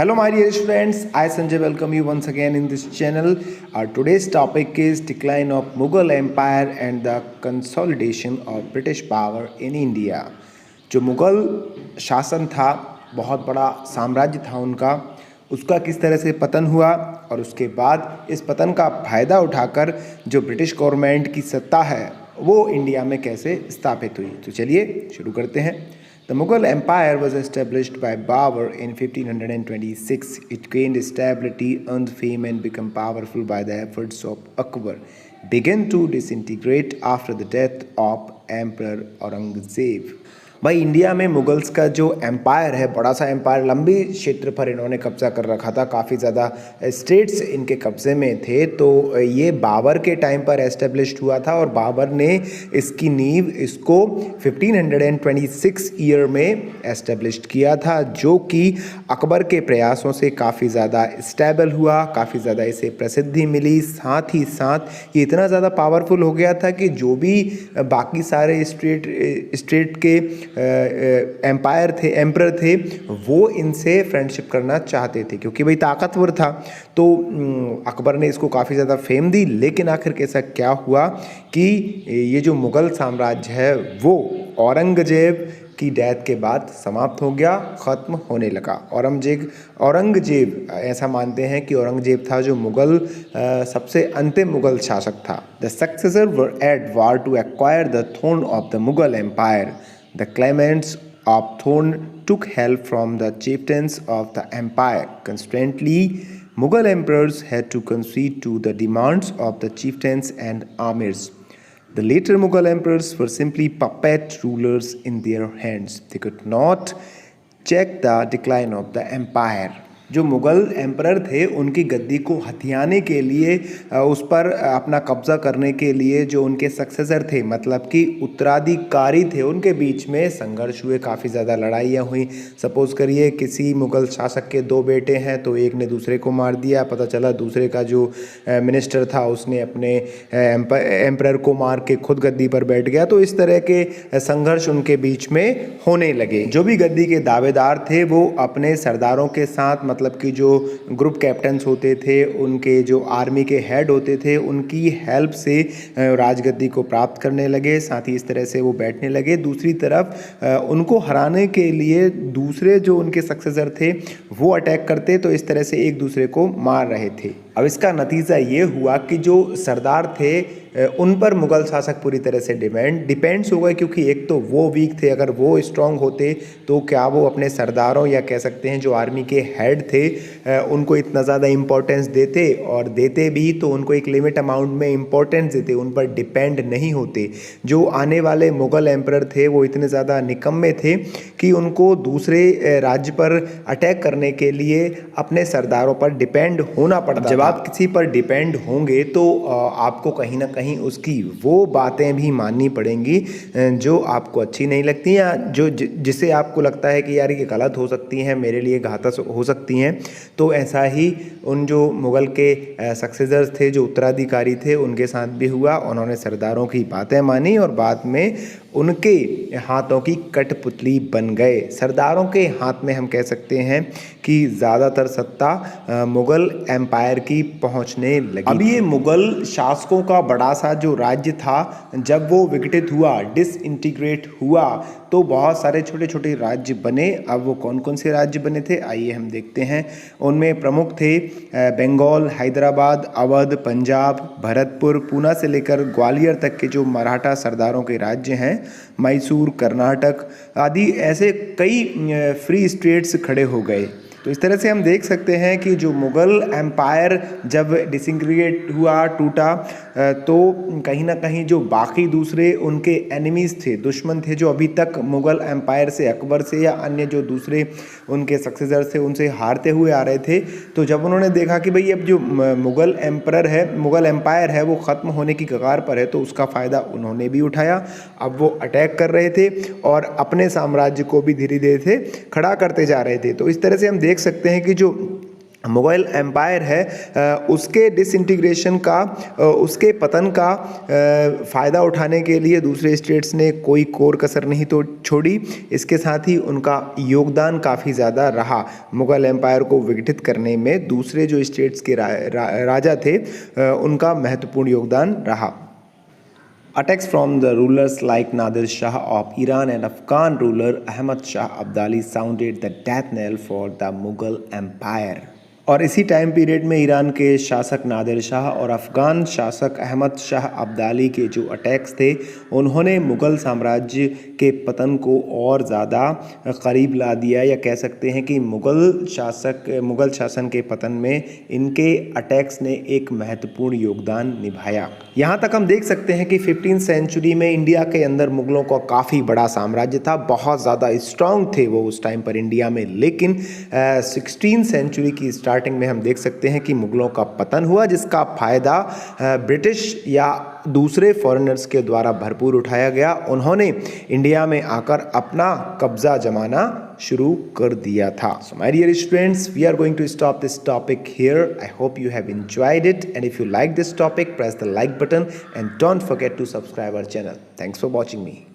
Hello my dear friends, I Sanjay welcome you once again in this channel. Our today's topic is decline of Mughal Empire and the consolidation of British power in India. जो मुग़ल शासन था, बहुत बड़ा साम्राज्य था उनका, उसका किस तरह से पतन हुआ और उसके बाद इस पतन का फ़ायदा उठाकर जो ब्रिटिश गवर्नमेंट की सत्ता है वो इंडिया में कैसे स्थापित हुई। तो चलिए शुरू करते हैं। The Mughal Empire was established by Babur in 1526. It gained stability, earned fame and became powerful by the efforts of Akbar. Began to disintegrate after the death of Emperor Aurangzeb. भाई इंडिया में Mughals का जो empire है, बड़ा सा empire, लंबी क्षेत्र पर इन्होंने कब्जा कर रखा था, काफ़ी ज़्यादा स्टेट्स इनके कब्ज़े में थे। तो ये बाबर के टाइम पर एस्टेब्लिश्ड हुआ था और बाबर ने इसकी नींव इसको 1526 ईयर में एस्टेब्लिश्ड किया था, जो कि अकबर के प्रयासों से काफ़ी ज़्यादा स्टेबल हुआ, काफ़ी ज़्यादा इसे प्रसिद्धि मिली। साथ ही साथ ये इतना ज़्यादा पावरफुल हो गया था कि जो भी बाकी सारे स्टेट के एम्पायर थे, एम्परर थे, वो इनसे फ्रेंडशिप करना चाहते थे क्योंकि भाई ताकतवर था। तो अकबर ने इसको काफ़ी ज़्यादा फेम दी। लेकिन आखिर कैसा क्या हुआ कि ये जो मुग़ल साम्राज्य है वो औरंगजेब की डेथ के बाद समाप्त हो गया, ख़त्म होने लगा। औरंगजेब ऐसा मानते हैं कि औरंगजेब था जो मुग़ल सबसे अंतिम मुग़ल शासक था। The successor were at war to acquire the throne of the Mughal empire. The claimants of throne took help from the chieftains of the empire. Constantly, Mughal emperors had to concede to the demands of the chieftains and amirs. The later Mughal emperors were simply puppet rulers in their hands. They could not check the decline of the empire. जो Mughal emperor थे उनकी गद्दी को हथियाने के लिए, उस पर अपना कब्ज़ा करने के लिए जो उनके सक्सेसर थे, मतलब कि उत्तराधिकारी थे, उनके बीच में संघर्ष हुए, काफ़ी ज़्यादा लड़ाइयाँ हुई। सपोज़ करिए किसी मुग़ल शासक के दो बेटे हैं तो एक ने दूसरे को मार दिया, पता चला दूसरे का जो मिनिस्टर था उसने अपने एम्परर को मार के खुद गद्दी पर बैठ गया। तो इस तरह के संघर्ष उनके बीच में होने लगे। जो भी गद्दी के दावेदार थे वो अपने सरदारों के साथ, मतलब कि जो ग्रुप कैप्टन्स होते थे, उनके जो आर्मी के हेड होते थे, उनकी हेल्प से राजगद्दी को प्राप्त करने लगे। साथ ही इस तरह से वो बैठने लगे। दूसरी तरफ उनको हराने के लिए दूसरे जो उनके सक्सेसर थे वो अटैक करते, तो इस तरह से एक दूसरे को मार रहे थे। अब इसका नतीजा ये हुआ कि जो सरदार थे उन पर मुग़ल शासक पूरी तरह से डिपेंड्स हो गए, क्योंकि एक तो वो वीक थे, अगर वो स्ट्रांग होते तो क्या वो अपने सरदारों या कह सकते हैं जो आर्मी के हेड थे उनको इतना ज़्यादा इम्पोर्टेंस देते, और देते भी तो उनको एक लिमिट अमाउंट में इम्पोर्टेंस देते, उन पर डिपेंड नहीं होते। जो आने वाले मुग़ल एम्परर थे वो इतने ज़्यादा निकम्मे थे कि उनको दूसरे राज्य पर अटैक करने के लिए अपने सरदारों पर डिपेंड होना पड़ता। जब आप किसी पर डिपेंड होंगे तो आपको कहीं ना कहीं उसकी वो बातें भी माननी पड़ेंगी जो आपको अच्छी नहीं लगती, या जो जिसे आपको लगता है कि यार ये गलत हो सकती हैं, मेरे लिए घातक हो सकती हैं। तो ऐसा ही उन जो मुग़ल के सक्सेसर्स थे, जो उत्तराधिकारी थे, उनके साथ भी हुआ। उन्होंने सरदारों की बातें मानी और बाद में उनके हाथों की कठपुतली बन गए। सरदारों के हाथ में हम कह सकते हैं कि ज़्यादातर सत्ता मुग़ल एम्पायर की पहुंचने लगी। अब ये मुग़ल शासकों का बड़ा सा जो राज्य था, जब वो विघटित हुआ, डिसइंटीग्रेट हुआ, तो बहुत सारे छोटे छोटे राज्य बने। अब वो कौन कौन से राज्य बने थे आइए हम देखते हैं। उनमें प्रमुख थे बंगाल, हैदराबाद, अवध, पंजाब, भरतपुर, पूना से लेकर ग्वालियर तक के जो मराठा सरदारों के राज्य हैं, मैसूर, कर्नाटक आदि, ऐसे कई फ्री स्टेट्स खड़े हो गए। तो इस तरह से हम देख सकते हैं कि जो मुग़ल एम्पायर जब डिसइंटीग्रेट हुआ, टूटा, तो कहीं ना कहीं जो बाकी दूसरे उनके एनिमीज़ थे, दुश्मन थे, जो अभी तक मुग़ल एम्पायर से, अकबर से या अन्य जो दूसरे उनके सक्सेसर थे उनसे हारते हुए आ रहे थे, तो जब उन्होंने देखा कि भाई अब जो मुग़ल एम्पायर है वो ख़त्म होने की कगार पर है, तो उसका फ़ायदा उन्होंने भी उठाया। अब वो अटैक कर रहे थे और अपने साम्राज्य को भी धीरे धीरे से खड़ा करते जा रहे थे। तो इस तरह से हम देख सकते हैं कि जो मुग़ल एम्पायर है उसके डिसइंटीग्रेशन का उसके पतन का फ़ायदा उठाने के लिए दूसरे स्टेट्स ने कोई कोर कसर नहीं तो छोड़ी। इसके साथ ही उनका योगदान काफ़ी ज़्यादा रहा मुग़ल एम्पायर को विघटित करने में। दूसरे जो स्टेट्स के राजा थे उनका महत्वपूर्ण योगदान रहा। Attacks from the rulers like Nadir Shah of Iran and Afghan ruler Ahmad Shah Abdali sounded the death knell for the Mughal Empire. और इसी टाइम पीरियड में ईरान के शासक नादिर शाह और अफ़गान शासक अहमद शाह अब्दाली के जो अटैक्स थे उन्होंने मुग़ल साम्राज्य के पतन को और ज़्यादा करीब ला दिया, या कह सकते हैं कि मुग़ल शासन के पतन में इनके अटैक्स ने एक महत्वपूर्ण योगदान निभाया। यहाँ तक हम देख सकते हैं कि 15वीं सेंचुरी में इंडिया के अंदर मुग़लों का काफ़ी बड़ा साम्राज्य था, बहुत ज़्यादा स्ट्रॉन्ग थे वो उस टाइम पर इंडिया में। लेकिन 16वीं सेंचुरी की स्टार्टिंग में हम देख सकते हैं कि मुग़लों का पतन हुआ, जिसका फ़ायदा ब्रिटिश या दूसरे फॉरेनर्स के द्वारा भरपूर उठाया गया। उन्होंने इंडिया में आकर अपना कब्ज़ा जमाना शुरू कर दिया था। So my dear students, we are going to stop this topic here. I hope you have enjoyed it, and if you like this topic, press the like button and don't forget to subscribe our channel. Thanks for watching me.